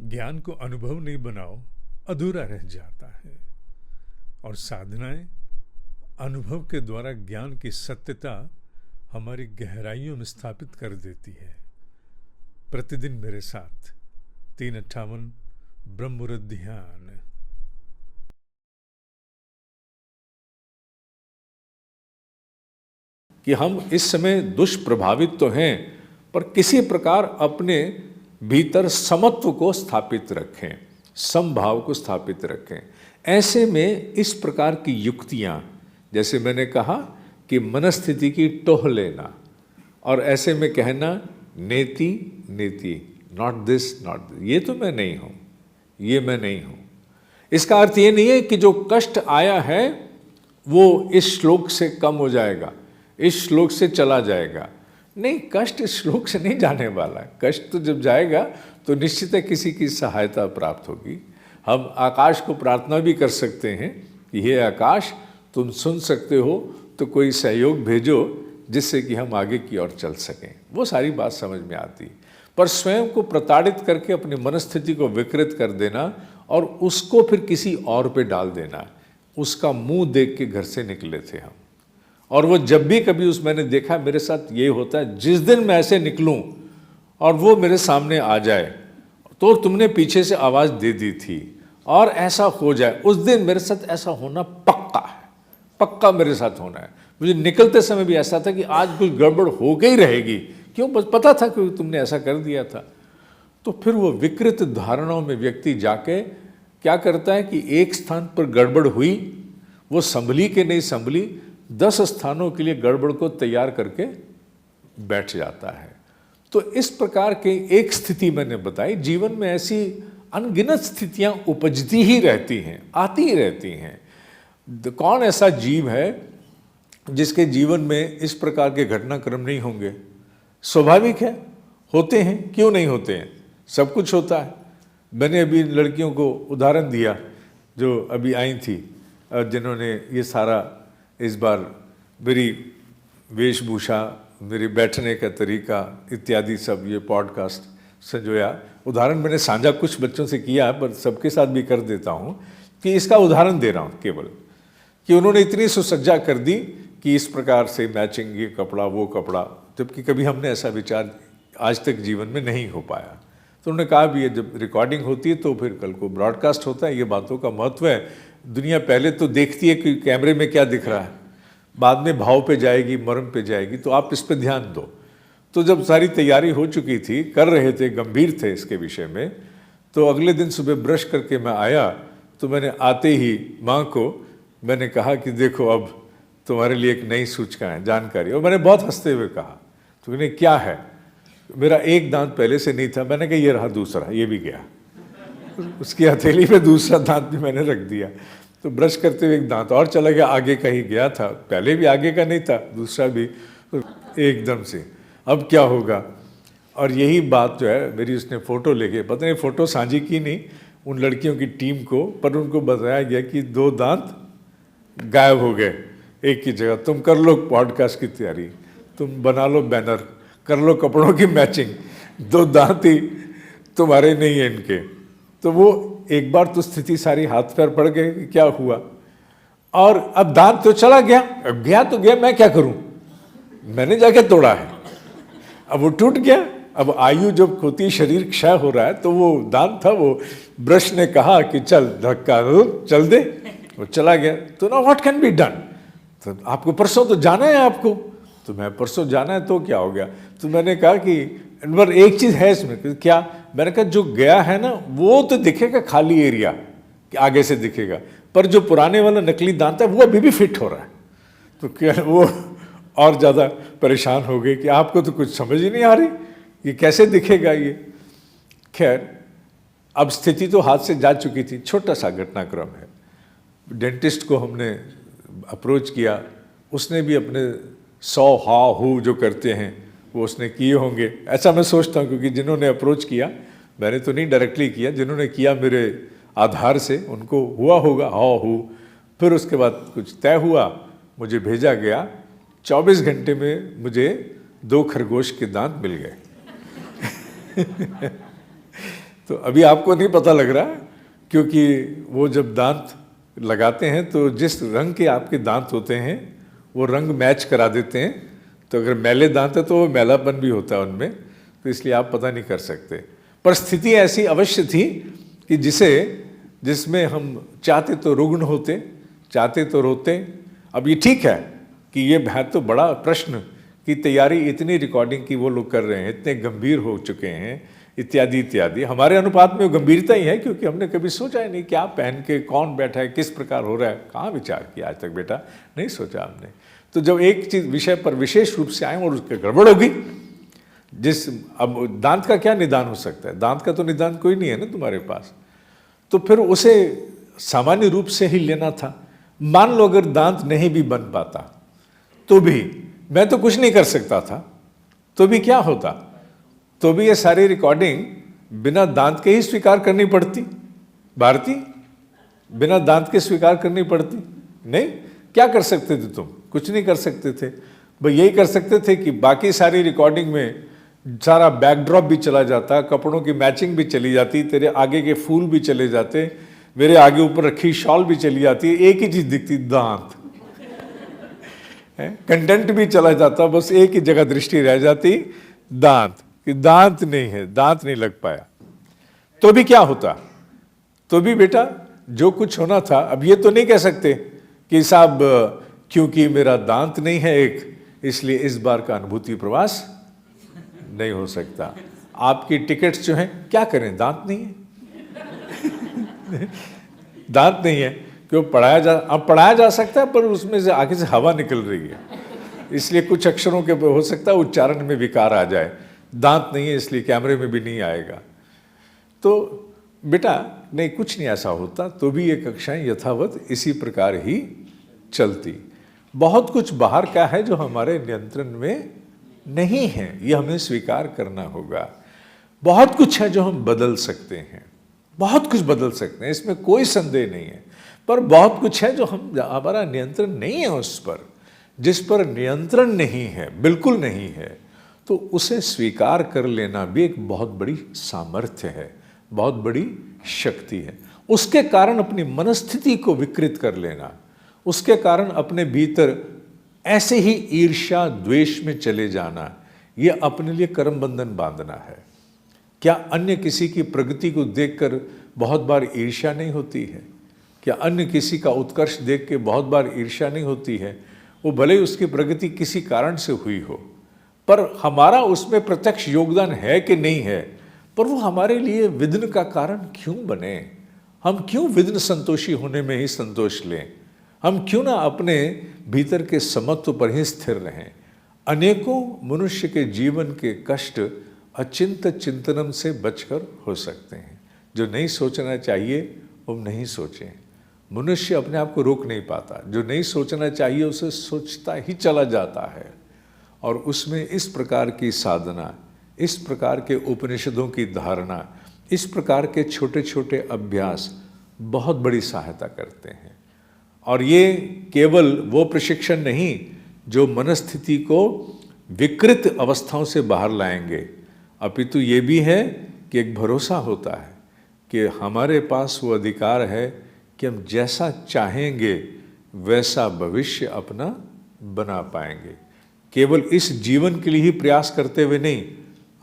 ज्ञान को अनुभव नहीं बनाओ अधूरा रह जाता है, और साधनाएं अनुभव के द्वारा ज्ञान की सत्यता हमारी गहराइयों में स्थापित कर देती है। प्रतिदिन मेरे साथ 358 ब्रह्ममुहूर्त ध्यान। कि हम इस समय दुष्प्रभावित तो हैं, पर किसी प्रकार अपने भीतर समत्व को स्थापित रखें, समभाव को स्थापित रखें। ऐसे में इस प्रकार की युक्तियां, जैसे मैंने कहा कि मनस्थिति की टोह लेना, और ऐसे में कहना नेति नेति, नॉट दिस नॉट दिस, ये तो मैं नहीं हूं, ये मैं नहीं हूं। इसका अर्थ ये नहीं है कि जो कष्ट आया है वो इस श्लोक से कम हो जाएगा, इस श्लोक से चला जाएगा। नहीं, कष्ट इस श्लोक से नहीं जाने वाला। कष्ट तो जब जाएगा तो निश्चित है किसी की सहायता प्राप्त होगी। हम आकाश को प्रार्थना भी कर सकते हैं कि हे आकाश, तुम सुन सकते हो तो कोई सहयोग भेजो जिससे कि हम आगे की ओर चल सकें। वो सारी बात समझ में आती, पर स्वयं को प्रताड़ित करके अपनी मनस्थिति को विकृत कर देना और उसको फिर किसी और पे डाल देना, उसका मुंह देख के घर से निकले थे हम। और वो जब भी कभी मैंने देखा, मेरे साथ ये होता है, जिस दिन मैं ऐसे निकलूं और वो मेरे सामने आ जाए तो तुमने पीछे से आवाज़ दे दी थी और ऐसा हो जाए, उस दिन मेरे साथ ऐसा होना पक्का है, पक्का मेरे साथ होना है। मुझे निकलते समय भी ऐसा था कि आज कुछ गड़बड़ हो गई रहेगी, क्यों, बस पता था कि तुमने ऐसा कर दिया था। तो फिर वो विकृत धारणाओं में व्यक्ति जाके क्या करता है कि एक स्थान पर गड़बड़ हुई, वो संभली कि नहीं संभली, 10 स्थानों के लिए गड़बड़ को तैयार करके बैठ जाता है। तो इस प्रकार के एक स्थिति मैंने बताई। जीवन में ऐसी अनगिनत स्थितियां उपजती ही रहती हैं, आती ही रहती हैं। कौन ऐसा जीव है जिसके जीवन में इस प्रकार के घटनाक्रम नहीं होंगे? स्वाभाविक है, होते हैं, क्यों नहीं होते हैं, सब कुछ होता है। मैंने अभी लड़कियों को उदाहरण दिया जो अभी आई थी, जिन्होंने ये सारा इस बार मेरी वेशभूषा, मेरे बैठने का तरीका इत्यादि सब ये पॉडकास्ट संजोया। उदाहरण मैंने साझा कुछ बच्चों से किया, पर सबके साथ भी कर देता हूँ कि इसका उदाहरण दे रहा हूँ केवल, कि उन्होंने इतनी सुसज्जा कर दी कि इस प्रकार से मैचिंग, ये कपड़ा वो कपड़ा, जबकि कभी हमने ऐसा विचार आज तक जीवन में नहीं हो पाया। तो उन्होंने कहा भी, ये जब रिकॉर्डिंग होती है तो फिर कल को ब्रॉडकास्ट होता है, ये बातों का महत्व है। दुनिया पहले तो देखती है कि कैमरे में क्या दिख रहा है, बाद में भाव पे जाएगी, मर्म पे जाएगी, तो आप इस पे ध्यान दो। तो जब सारी तैयारी हो चुकी थी, कर रहे थे, गंभीर थे इसके विषय में, तो अगले दिन सुबह ब्रश करके मैं आया तो मैंने आते ही माँ को मैंने कहा कि देखो अब तुम्हारे लिए एक नई सूचना है, जानकारी। और मैंने बहुत हंसते हुए कहा, तो उन्हें क्या है? मेरा एक दांत पहले से नहीं था, मैंने कहा ये रहा दूसरा, ये भी गया। उसकी हथेली पे दूसरा दांत भी मैंने रख दिया। तो ब्रश करते हुए एक दांत और चला गया, आगे का ही गया था, पहले भी आगे का नहीं था, दूसरा भी, तो एकदम से अब क्या होगा। और यही बात जो है मेरी, उसने फ़ोटो लेके, पता नहीं फ़ोटो साझी की नहीं उन लड़कियों की टीम को, पर उनको बताया गया कि 2 दांत गायब हो गए एक की जगह। तुम कर लो पॉडकास्ट की तैयारी, तुम बना लो बैनर, कर लो कपड़ों की मैचिंग, 2 दांत ही तुम्हारे नहीं है इनके। तो वो एक बार तो स्थिति सारी हाथ पैर पड़ गए, क्या हुआ। और अब दांत तो चला गया, अब गया तो गया, मैं क्या करूं, मैंने जाके तोड़ा है, अब वो टूट गया। अब आयु जब होती, शरीर क्षय हो रहा है, तो वो दांत था, वो ब्रश ने कहा कि चल धक्का चल दे, वो चला गया। तो ना व्हाट कैन बी डन, तो आपको परसों तो जाना है आपको, तो मैं परसों जाना है तो क्या हो गया। तो मैंने कहा कि पर एक चीज़ है इसमें, क्या, मैंने कहा जो गया है ना वो तो दिखेगा खाली एरिया आगे से दिखेगा, पर जो पुराने वाला नकली दांत है वो अभी भी फिट हो रहा है। तो क्या वो और ज़्यादा परेशान हो गए कि आपको तो कुछ समझ ही नहीं आ रही, ये कैसे दिखेगा ये। खैर, अब स्थिति तो हाथ से जा चुकी थी, छोटा सा घटनाक्रम है। डेंटिस्ट को हमने अप्रोच किया, उसने भी अपने 100 हा हू जो करते हैं वो उसने किए होंगे, ऐसा मैं सोचता हूँ, क्योंकि जिन्होंने अप्रोच किया, मैंने तो नहीं डायरेक्टली किया, जिन्होंने किया मेरे आधार से उनको हुआ होगा हाँ हूँ। फिर उसके बाद कुछ तय हुआ, मुझे भेजा गया, 24 घंटे में मुझे 2 खरगोश के दांत मिल गए। तो अभी आपको नहीं पता लग रहा, क्योंकि वो जब दांत लगाते हैं तो जिस रंग के आपके दांत होते हैं वो रंग मैच करा देते हैं। तो अगर मैले दांत है तो वो मैलापन भी होता है उनमें, तो इसलिए आप पता नहीं कर सकते। पर स्थिति ऐसी अवश्य थी कि जिसमें हम चाहते तो रुग्ण होते, चाहते तो रोते। अब ये ठीक है कि ये है तो बड़ा प्रश्न कि तैयारी इतनी रिकॉर्डिंग की वो लोग कर रहे हैं, इतने गंभीर हो चुके हैं, इत्यादि इत्यादि। हमारे अनुपात में गंभीरता ही है, क्योंकि हमने कभी सोचा ही नहीं क्या पहन के कौन बैठा है, किस प्रकार हो रहा है, कहाँ विचार किया आज तक बेटा, नहीं सोचा हमने। तो जब एक चीज विषय पर विशेष रूप से आए और उसके गड़बड़ होगी, अब दांत का क्या निदान हो सकता है, दांत का तो निदान कोई नहीं है ना तुम्हारे पास, तो फिर उसे सामान्य रूप से ही लेना था। मान लो अगर दांत नहीं भी बन पाता तो भी मैं तो कुछ नहीं कर सकता था, तो भी क्या होता, तो भी ये सारी रिकॉर्डिंग बिना दांत के ही स्वीकार करनी पड़ती। भारती, बिना दांत के स्वीकार करनी पड़ती। नहीं, क्या कर सकते थे तुम, कुछ नहीं कर सकते थे। भाई यही कर सकते थे कि बाकी सारी रिकॉर्डिंग में सारा बैकड्रॉप भी चला जाता, कपड़ों की मैचिंग भी चली जाती, तेरे आगे के फूल भी चले जाते, मेरे आगे ऊपर रखी शॉल भी चली जाती, एक ही चीज दिखती, दांत। कंटेंट भी चला जाता, बस एक ही जगह दृष्टि रह जाती, दांत, कि दांत नहीं है, दांत नहीं लग पाया। तो भी क्या होता, तो भी बेटा जो कुछ होना था। अब ये तो नहीं कह सकते कि साहब क्योंकि मेरा दांत नहीं है एक, इसलिए इस बार का अनुभूति प्रवास नहीं हो सकता। आपकी टिकट्स जो हैं, क्या करें, दांत नहीं है। दांत नहीं है, क्यों पढ़ाया जा सकता है, पर उसमें से आगे से हवा निकल रही है, इसलिए कुछ अक्षरों के हो सकता है उच्चारण में विकार आ जाए। दांत नहीं है इसलिए कैमरे में भी नहीं आएगा। तो बेटा नहीं, कुछ नहीं ऐसा होता, तो भी ये कक्षाएं यथावत इसी प्रकार ही चलती। बहुत कुछ बाहर का है जो हमारे नियंत्रण में नहीं है, ये हमें स्वीकार करना होगा। बहुत कुछ है जो हम बदल सकते हैं, बहुत कुछ बदल सकते हैं, इसमें कोई संदेह नहीं है। पर बहुत कुछ है जो हमारा नियंत्रण नहीं है उस पर, जिस पर नियंत्रण नहीं है, बिल्कुल नहीं है, तो उसे स्वीकार कर लेना भी एक बहुत बड़ी सामर्थ्य है, बहुत बड़ी शक्ति है। उसके कारण अपनी मनस्थिति को विकृत कर लेना, उसके कारण अपने भीतर ऐसे ही ईर्ष्या द्वेष में चले जाना, यह अपने लिए कर्म बंधन बांधना है। क्या अन्य किसी की प्रगति को देखकर बहुत बार ईर्ष्या नहीं होती है? क्या अन्य किसी का उत्कर्ष देख के बहुत बार ईर्ष्या नहीं होती है? वो भले ही उसकी प्रगति किसी कारण से हुई हो, पर हमारा उसमें प्रत्यक्ष योगदान है कि नहीं है, पर वो हमारे लिए विघ्न का कारण क्यों बने? हम क्यों विघ्न संतोषी होने में ही संतोष लें? हम क्यों ना अपने भीतर के समत्व पर ही स्थिर रहें? अनेकों मनुष्य के जीवन के कष्ट अचिंत चिंतनम से बचकर हो सकते हैं। जो नहीं सोचना चाहिए वो नहीं सोचें। मनुष्य अपने आप को रोक नहीं पाता, जो नहीं सोचना चाहिए उसे सोचता ही चला जाता है, और उसमें इस प्रकार की साधना, इस प्रकार के उपनिषदों की धारणा, इस प्रकार के छोटे छोटे अभ्यास बहुत बड़ी सहायता करते हैं। और ये केवल वो प्रशिक्षण नहीं जो मनस्थिति को विकृत अवस्थाओं से बाहर लाएंगे, अपितु ये भी है कि एक भरोसा होता है कि हमारे पास वो अधिकार है कि हम जैसा चाहेंगे वैसा भविष्य अपना बना पाएंगे। केवल इस जीवन के लिए ही प्रयास करते हुए नहीं,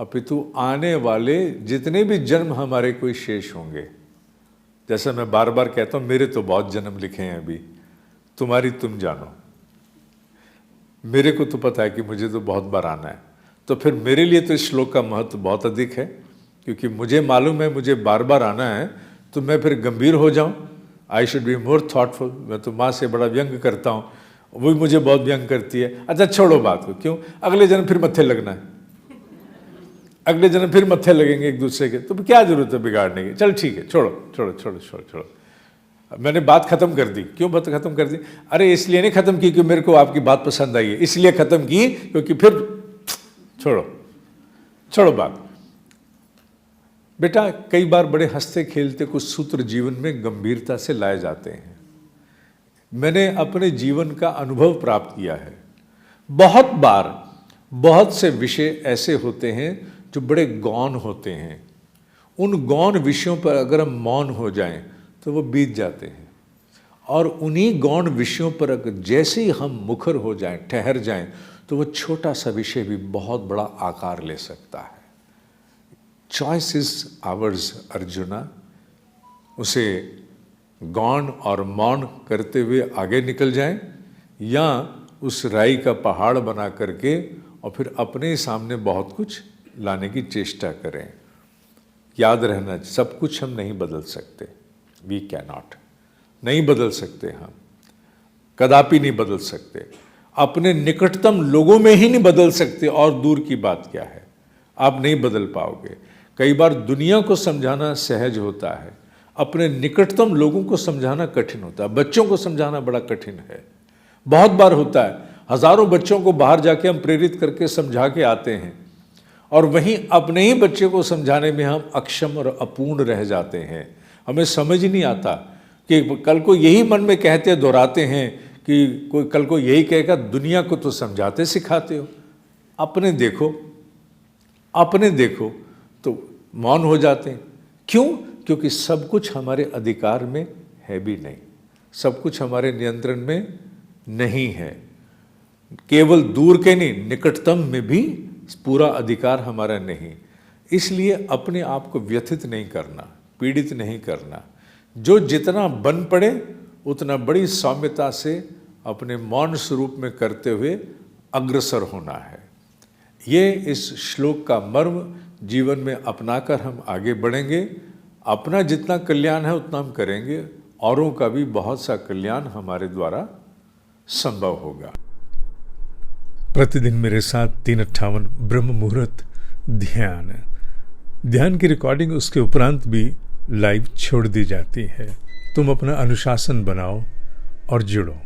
अपितु आने वाले जितने भी जन्म हमारे कोई शेष होंगे। जैसा मैं बार बार कहता हूँ, मेरे तो बहुत जन्म लिखे हैं अभी, तुम्हारी तुम जानो। मेरे को तो पता है कि मुझे तो बहुत बार आना है, तो फिर मेरे लिए तो इस श्लोक का महत्व बहुत अधिक है, क्योंकि मुझे मालूम है मुझे बार बार आना है, तो मैं फिर गंभीर हो जाऊं। I should be more thoughtful. मैं तो माँ से बड़ा व्यंग करता हूँ, वो भी मुझे बहुत व्यंग करती है। अच्छा छोड़ो बात को, क्यों अगले जन्म फिर मत्थे लगना है, अगले जन्म फिर मत्थे लगेंगे एक दूसरे के, तो क्या जरूरत है बिगाड़ने की? चल ठीक है, छोड़ो छोड़ो छोड़ो छोड़ो छोड़ो। मैंने बात खत्म कर दी। क्यों बात खत्म कर दी? अरे इसलिए नहीं खत्म की कि मेरे को आपकी बात पसंद आई है, इसलिए खत्म की क्योंकि फिर छोड़ो छोड़ो बात। बेटा कई बार बड़े हंसते खेलते कुछ सूत्र जीवन में गंभीरता से लाए जाते हैं। मैंने अपने जीवन का अनुभव प्राप्त किया है। बहुत बार बहुत से विषय ऐसे होते हैं जो बड़े गौण होते हैं, उन गौण विषयों पर अगर हम मौन हो जाएं तो वो बीत जाते हैं, और उन्हीं गौण विषयों पर अगर जैसे ही हम मुखर हो जाएं, ठहर जाएं, तो वो छोटा सा विषय भी बहुत बड़ा आकार ले सकता है। Choice is ours arjuna. उसे गौण और मौन करते हुए आगे निकल जाएं, या उस राई का पहाड़ बना करके और फिर अपने सामने बहुत कुछ लाने की चेष्टा करें। याद रहना, सब कुछ हम नहीं बदल सकते, वी कैन नॉट, नहीं बदल सकते, हम कदापि नहीं बदल सकते। अपने निकटतम लोगों में ही नहीं बदल सकते, और दूर की बात क्या है, आप नहीं बदल पाओगे। कई बार दुनिया को समझाना सहज होता है, अपने निकटतम लोगों को समझाना कठिन होता है। बच्चों को समझाना बड़ा कठिन है, बहुत बार होता है। हजारों बच्चों को बाहर जाके हम प्रेरित करके समझा के आते हैं, और वहीं अपने ही बच्चे को समझाने में हम अक्षम और अपूर्ण रह जाते हैं। हमें समझ ही नहीं आता कि कल को यही मन में कहते दोहराते हैं कि कोई कल को यही कहेगा, दुनिया को तो समझाते सिखाते हो, अपने देखो तो मौन हो जाते हैं। क्यों? क्योंकि सब कुछ हमारे अधिकार में है भी नहीं, सब कुछ हमारे नियंत्रण में नहीं है। केवल दूर के नहीं, निकटतम में भी पूरा अधिकार हमारा नहीं। इसलिए अपने आप को व्यथित नहीं करना, पीड़ित नहीं करना। जो जितना बन पड़े उतना बड़ी सौम्यता से अपने मौन स्वरूप में करते हुए अग्रसर होना है। ये इस श्लोक का मर्म जीवन में अपनाकर हम आगे बढ़ेंगे। अपना जितना कल्याण है उतना हम करेंगे, औरों का भी बहुत सा कल्याण हमारे द्वारा संभव होगा। प्रतिदिन मेरे साथ 3:58 ब्रह्म मुहूर्त ध्यान की रिकॉर्डिंग उसके उपरांत भी लाइव छोड़ दी जाती है। तुम अपना अनुशासन बनाओ और जुड़ो।